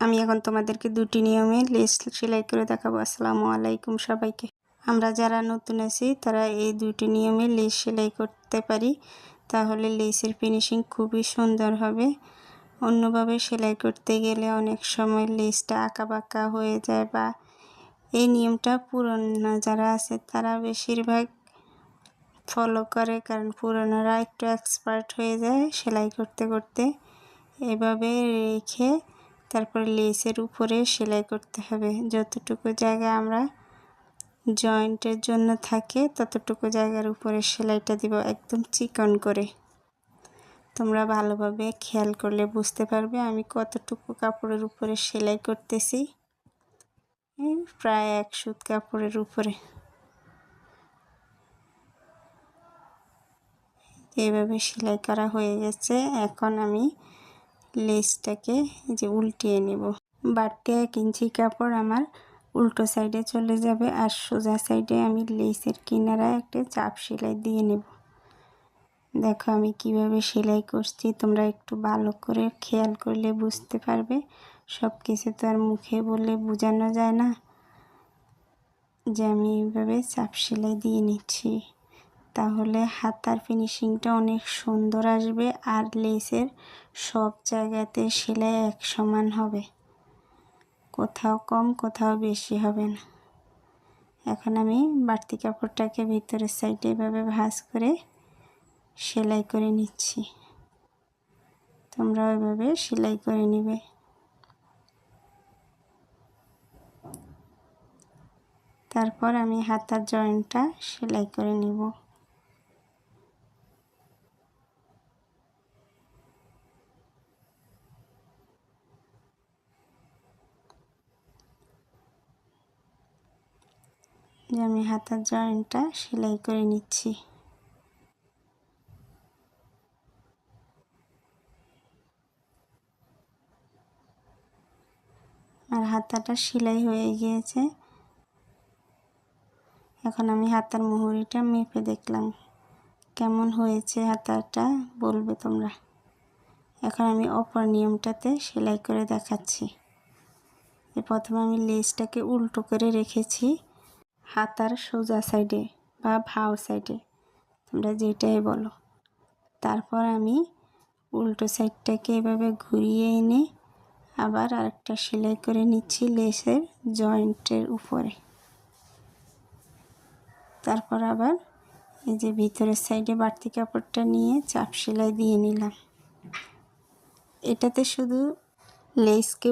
আমি এখন তোমাদেরকে দুটি নিয়মে লেস সেলাই করে দেখাবো। আসসালামু আলাইকুম সবাইকে। আমরা যারা নতুন আছি তারা এই দুটি নিয়মে লেস সেলাই করতে পারি, তাহলে লেসের ফিনিশিং খুবই সুন্দর হবে। অন্যভাবে সেলাই করতে গেলে অনেক সময় লেসটা আঁকাবাঁকা হয়ে যায়, বা এই নিয়মটা পুরনো যারা আছে তারা বেশিরভাগ ফলো করে, কারণ পুরনোরা একটু এক্সপার্ট হয়ে যায় সেলাই করতে করতে। এভাবে রেখে তারপরে লেসের উপরে সেলাই করতে হবে। যতটুকু জায়গা আমরা জয়েন্টের জন্য থাকে ততটুকু জায়গার উপরে সেলাইটা দিব একদম চিকন করে। তোমরা ভালোভাবে খেয়াল করলে বুঝতে পারবে আমি কতটুকু কাপড়ের উপরে সেলাই করতেছি। প্রায় 1 সুত কাপড়ের উপরে এইভাবে সেলাই করা হয়ে গেছে। এখন আমি লেসটাকে যে উল্টিয়ে নেব। বাড়তি 1 ইঞ্চি কাপড় আমার উল্টো সাইডে চলে যাবে, আর সোজা সাইডে আমি লেসের কিনারায় একটা চাপ সেলাই দিয়ে নেব। দেখো আমি কিভাবে সেলাই করছি, তোমরা একটু ভালো করে খেয়াল করলে বুঝতে পারবে। সব কিছু তো আর মুখে বলে বোঝানো যায় না, যে আমি এইভাবে চাপ সেলাই দিয়ে নিচ্ছি, তাহলে হাতার ফিনিশিংটা অনেক সুন্দর আসবে, আর লেসের সব জায়গাতে সেলাই এক সমান হবে, কোথাও কম কোথাও বেশি হবে না। এখন আমি বাড়তি কাপড়টাকে ভিতরের সাইডে এভাবে ভাঁজ করে সেলাই করে নিচ্ছি। তোমরা ওইভাবে সেলাই করে নেবে। তারপর আমি হাতার জয়েন্টটা সেলাই করে নেব। আমি হাতার জয়েন্টটা সেলাই করে নিচ্ছি। আর হাতাটা সেলাই হয়ে গিয়েছে। এখন আমি হাতার মুহুরিটা মেপে দেখলাম কেমন হয়েছে হাতাটা, বলবে তোমরা। এখন আমি অপর নিয়মটাতে সেলাই করে দেখাচ্ছি। প্রথমে আমি লেসটাকে উল্টো করে রেখেছি হাতার সোজা সাইডে বা ভাও সাইডে, তোমরা যেটাই বলো। তারপর আমি উল্টো সাইডটাকে এভাবে ঘুরিয়ে এনে আবার আরেকটা সেলাই করে নিচ্ছি লেসের জয়েন্টের উপরে। তারপর আবার এই যে ভিতরের সাইডে বাড়তি কাপড়টা নিয়ে চাপ সেলাই দিয়ে নিলাম। এটাতে শুধু লেসকে